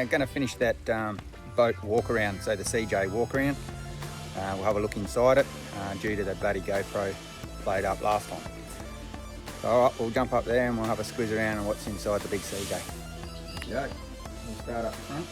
going to finish that boat walk around, so the CJ walk around. We'll have a look inside it due to the bloody GoPro played up last time. So all right, we'll jump up there and we'll have a squiz around on what's inside the big CJ. Yeah, we'll start up front.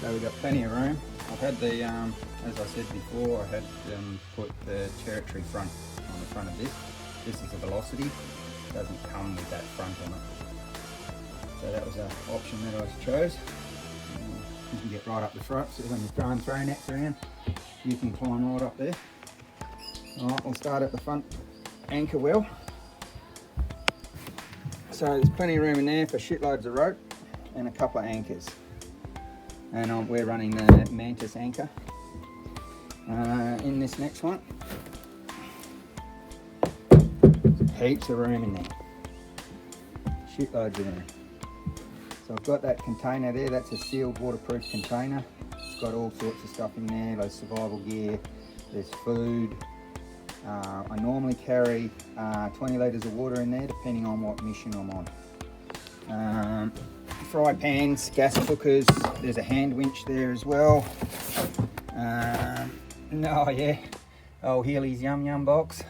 So we've got plenty of room. I've had the, as I said before, I had put the territory front on the front of this. This is a Velocity, it doesn't come with that front on it. So that was an option that I chose. You can get right up the front, so when you're throwing throw nets around, you can climb right up there. Alright, we'll start at the front anchor well. So there's plenty of room in there for shitloads of rope and a couple of anchors. And we're running the Mantis anchor in this next one. Heaps of room in there. Shitloads of room. So I've got that container there, that's a sealed waterproof container. It's got all sorts of stuff in there, there's survival gear, there's food. I normally carry 20 litres of water in there depending on what mission I'm on. Fry pans, gas cookers, there's a hand winch there as well. Oh yeah, oh Healy's Yum Yum box.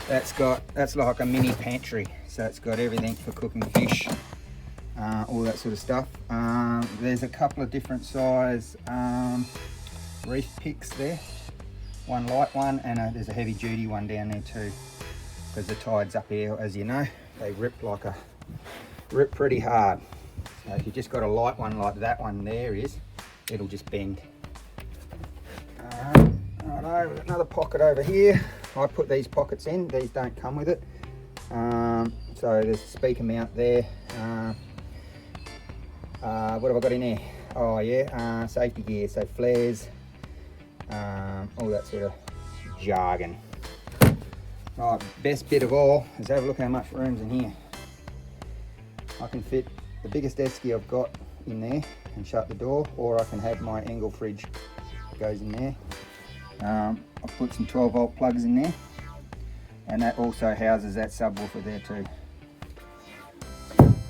That's like a mini pantry, so it's got everything for cooking fish, all that sort of stuff. There's a couple of different size reef picks there. One light one and there's a heavy duty one down there too, because the tides up here, as you know, they rip pretty hard. So if you just got a light one like that one there is, it'll just bend. Righto, another pocket over here. I put these pockets in, these don't come with it. So there's a speaker mount there. What have I got in there? Oh yeah, safety gear, so flares, all that sort of jargon. Right, best bit of all is have a look how much room's in here. I can fit the biggest esky I've got in there and shut the door, or I can have my angle fridge goes in there. I've put some 12 volt plugs in there, and that also houses that subwoofer there too.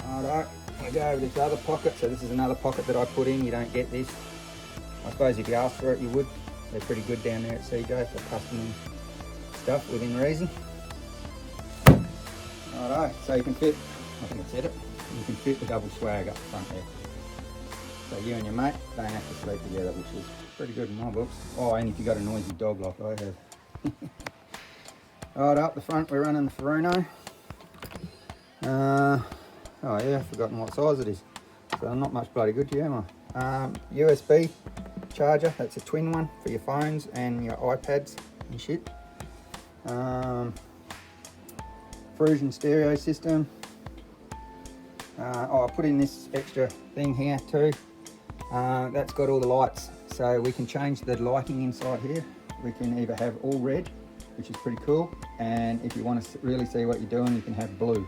Alright, I go over this other pocket, so this is another pocket that I put in. You don't get this. I suppose if you asked for it you would. They're pretty good down there at CJ for custom stuff within reason. Alright, so you can fit, I think I said it, you can fit the double swag up front there. So you and your mate don't have to sleep together, which is pretty good in my books. Oh, and if you've got a noisy dog like I have. Alright, up the front we're running the Furuno. Oh yeah, I've forgotten what size it is. So not much bloody good to you, am I? USB charger, that's a twin one for your phones and your iPads and shit. Fusion stereo system. I put in this extra thing here too. That's got all the lights, so we can change the lighting inside here. We can either have all red, which is pretty cool, and if you want to really see what you're doing, you can have blue.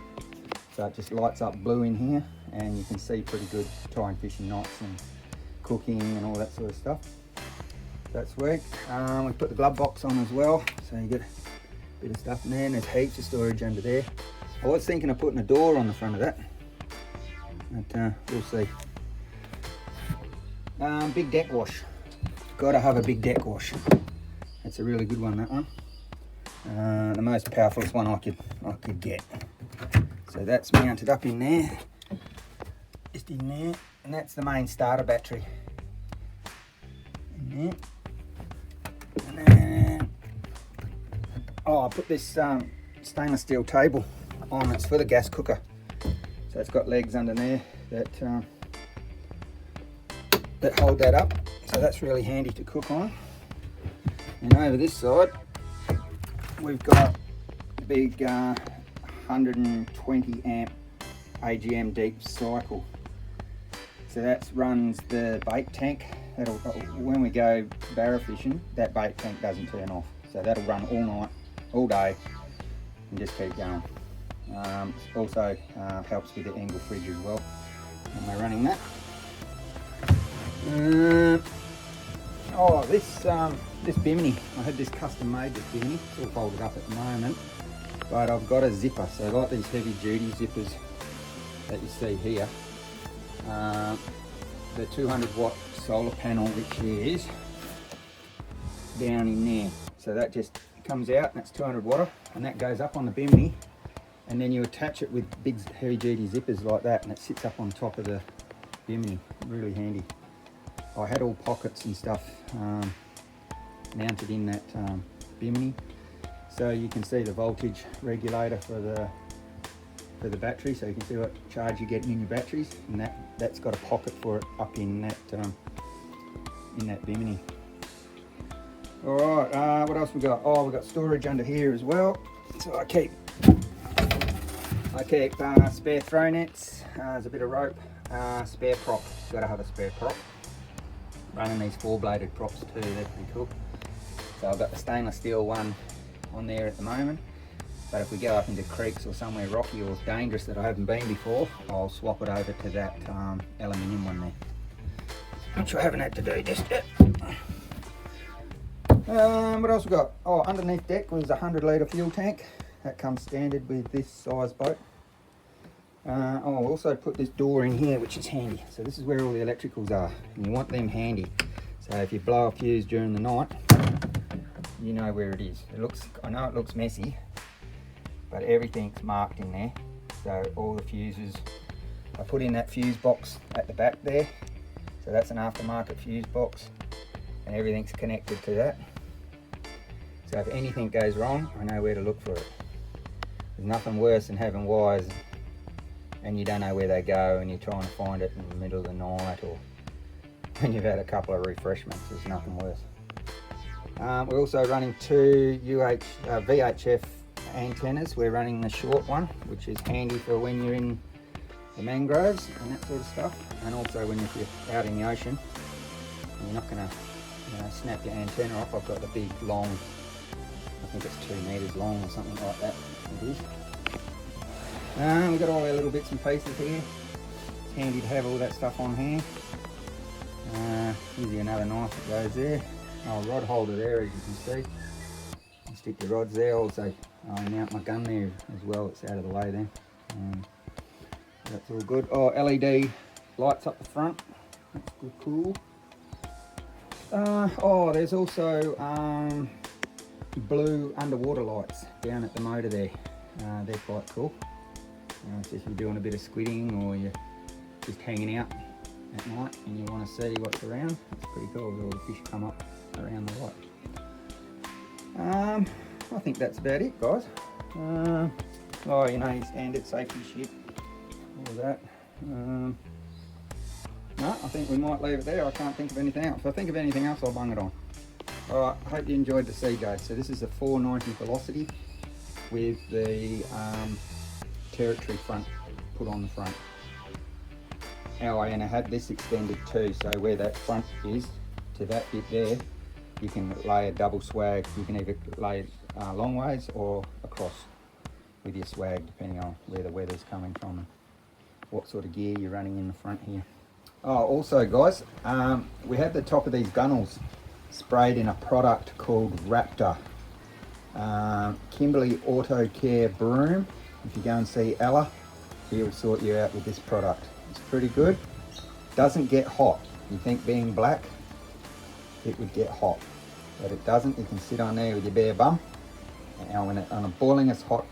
So it just lights up blue in here, and you can see pretty good tying fishing knots and cooking and all that sort of stuff. That's sweet. We put the glove box on as well, so you get a bit of stuff in there, and there's heaps of storage under there. I was thinking of putting a door on the front of that, but we'll see. Big deck wash. Gotta have a big deck wash. That's a really good one, that one. The most powerfulest one I could get. So that's mounted up in there, just in there, and that's the main starter battery. In there. And then, I put this stainless steel table on. It's for the gas cooker. So it's got legs under there that hold that up. So that's really handy to cook on. And over this side, we've got a big 120 amp AGM deep cycle. So that runs the bait tank. When we go barra fishing, that bait tank doesn't turn off. So that'll run all night, all day, and just keep going. Also helps with the angle fridge as well. And we're running that. This bimini, I had this custom made, this bimini. It's all folded up at the moment, but I've got a zipper. So like these heavy duty zippers that you see here, the 200-watt solar panel, which is down in there. So that just comes out, and that's 200 watt, and that goes up on the bimini, and then you attach it with big heavy duty zippers like that, and it sits up on top of the bimini. Really handy. I had all pockets and stuff mounted in that bimini, so you can see the voltage regulator for the battery, so you can see what charge you're getting in your batteries, and that's got a pocket for it up in that bimini. All right, what else we got? Oh, we've got storage under here as well. So I keep spare throw nets. There's a bit of rope, spare prop. Got to have a spare prop. Running these 4-bladed props too. They're pretty cool. So I've got the stainless steel one on there at the moment. But if we go up into creeks or somewhere rocky or dangerous that I haven't been before, I'll swap it over to that aluminium one there, which I haven't had to do just yet. What else we got? Oh, underneath deck was a 100-litre fuel tank. That comes standard with this size boat. I'll also put this door in here, which is handy. So this is where all the electricals are, and you want them handy. So if you blow a fuse during the night, you know where it is. I know it looks messy, but everything's marked in there. So all the fuses, I put in that fuse box at the back there. So that's an aftermarket fuse box, and everything's connected to that. So if anything goes wrong, I know where to look for it. There's nothing worse than having wires and you don't know where they go, and you're trying to find it in the middle of the night, or when you've had a couple of refreshments. There's nothing worse. We're also running 2 VHF antennas. We're running the short one, which is handy for when you're in the mangroves and that sort of stuff, and also when you're out in the ocean. You're not going to snap your antenna off. I've got the big long, I think it's 2 meters long or something like that. It is. We've got all our little bits and pieces here. It's handy to have all that stuff on hand. Here's another knife that goes there. Oh, rod holder there, as you can see. You stick your rods there. Also, I mount my gun there as well. It's out of the way there. That's all good. Oh, LED lights up the front. That's good, cool. Oh, there's also blue underwater lights down at the motor there. They're quite cool. So if you're doing a bit of squidding, or you're just hanging out at night and you want to see what's around, it's pretty cool. All the fish come up around the light. I think that's about it, guys. Oh, you know, your standard safety shit, all of that. No, I think we might leave it there. I can't think of anything else. If I think of anything else, I'll bung it on. Alright, I hope you enjoyed the CJ. So this is a 490 velocity with the territory front put on the front. And I had this extended too, so where that front is to that bit there, you can lay a double swag. You can either lay it long ways or across with your swag, depending on where the weather's coming from and what sort of gear you're running in the front here. Oh, also guys, we had the top of these gunnels sprayed in a product called Raptor. Kimberley Auto Care Broom. If you go and see Ella, he'll sort you out with this product. It's pretty good. Doesn't get hot. You think being black, it would get hot, but it doesn't. You can sit on there with your bare bum, and on a boilingest hot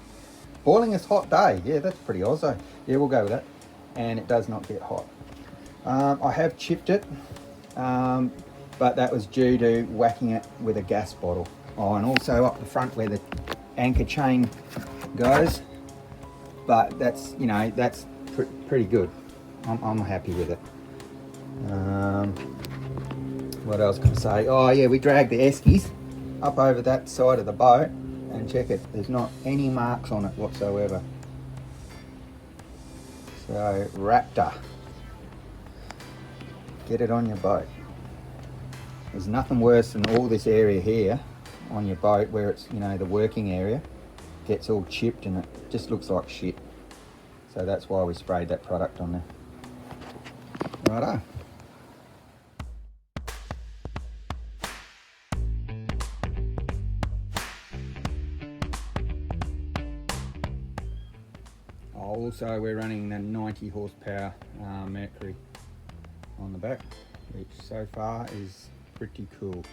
day. Yeah, that's pretty awesome. Yeah, we'll go with that. And it does not get hot. I have chipped it, but that was due to whacking it with a gas bottle. Oh, and also up the front where the anchor chain goes. But that's, you know, that's pretty good. I'm happy with it. What else can I say? Oh yeah, we dragged the eskies up over that side of the boat, and check it. There's not any marks on it whatsoever. So Raptor, get it on your boat. There's nothing worse than all this area here on your boat where it's, you know, the working area gets all chipped and it just looks like shit. So that's why we sprayed that product on there. Righto. Also, we're running the 90 horsepower Mercury on the back, which so far is pretty cool.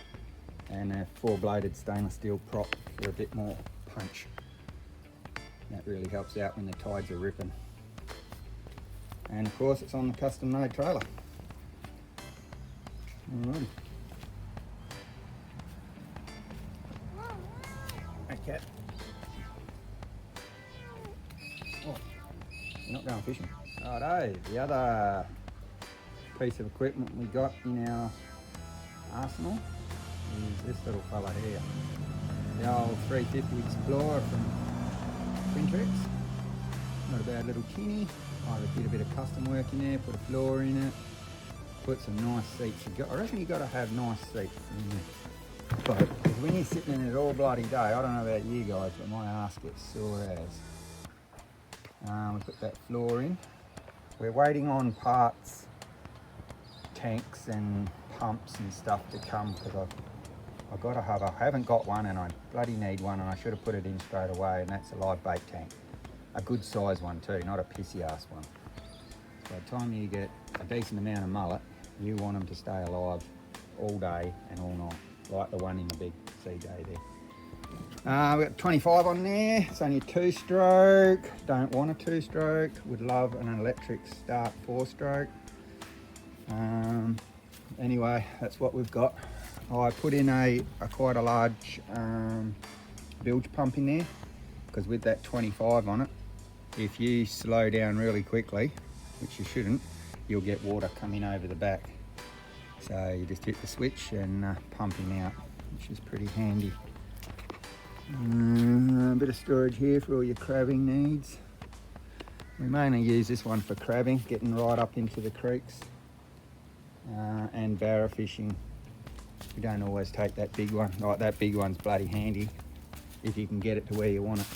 And a 4-bladed stainless steel prop for a bit more punch. That really helps out when the tides are ripping. And of course it's on the custom made trailer. Alrighty. Okay. Oh, you're not going fishing. Righto, the other piece of equipment we got in our arsenal is this little fella here. The old 350 Explorer from Twin. Not a bad little tinny. I did a bit of custom work in there, put a floor in it, put some nice seats. I reckon you got to have nice seats in there. But when you're sitting in it all bloody day, I don't know about you guys, but my ass gets sore as. We put that floor in. We're waiting on parts, tanks and pumps and stuff to come because I haven't got one and I bloody need one, and I should have put it in straight away, and that's a live bait tank. A good size one too, not a pissy ass one. By the time you get a decent amount of mullet, you want them to stay alive all day and all night, like the one in the big CJ there. We've got 25 on there. It's only a 2-stroke. Don't want a 2-stroke. Would love an electric start 4-stroke. Anyway, that's what we've got. I put in quite a large bilge pump in there, because with that 25 on it, if you slow down really quickly, which you shouldn't, you'll get water coming over the back. So you just hit the switch and pumping out, which is pretty handy. A bit of storage here for all your crabbing needs. We mainly use this one for crabbing, getting right up into the creeks, and barra fishing. We don't always take that big one. Like that big one's bloody handy if you can get it to where you want it.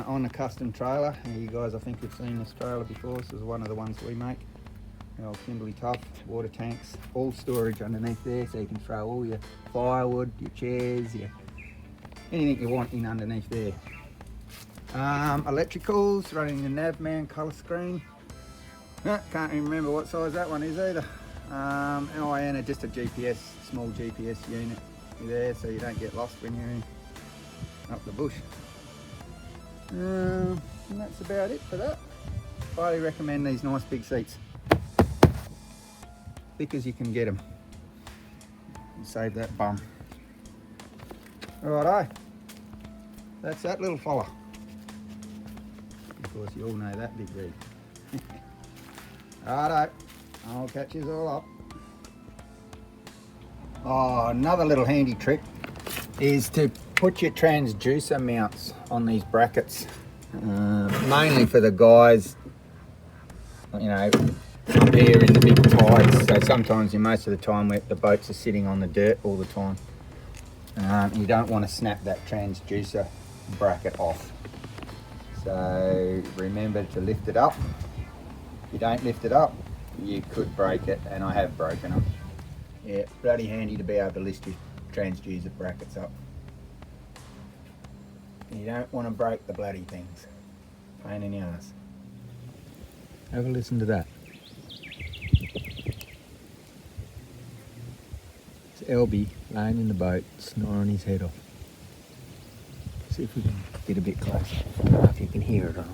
On the custom trailer, you guys I think have seen this trailer before. This is one of the ones we make. The old Kimberley Tough, water tanks, all storage underneath there, so you can throw all your firewood, your chairs, anything you want in underneath there. Electricals, running the Navman colour screen. Can't even remember what size that one is either. And just a GPS, small GPS unit there, so you don't get lost when you're in up the bush. And that's about it for that. Highly recommend these nice big seats. Thick as you can get them. And save that bum. Righto, that's that little fella. Of course, you all know that big rig. Righto, I'll catch you all up. Oh, another little handy trick is to put your transducer mounts on these brackets, mainly for the guys, you know, up here in the big tides. So sometimes, most of the time, the boats are sitting on the dirt all the time. You don't want to snap that transducer bracket off. So remember to lift it up. If you don't lift it up, you could break it, and I have broken them. Yeah, bloody handy to be able to lift your transducer brackets up. You don't want to break the bloody things. Pain in the ass. Have a listen to that. It's Elby laying in the boat, snoring his head off. See if we can get a bit closer. I don't know if you can hear it or not.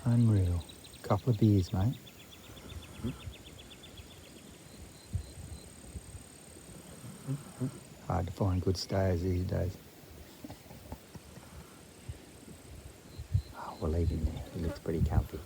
Unreal. Couple of beers, mate. Hard to find good stayers these days. Oh, we'll leave him there. He looks pretty comfy.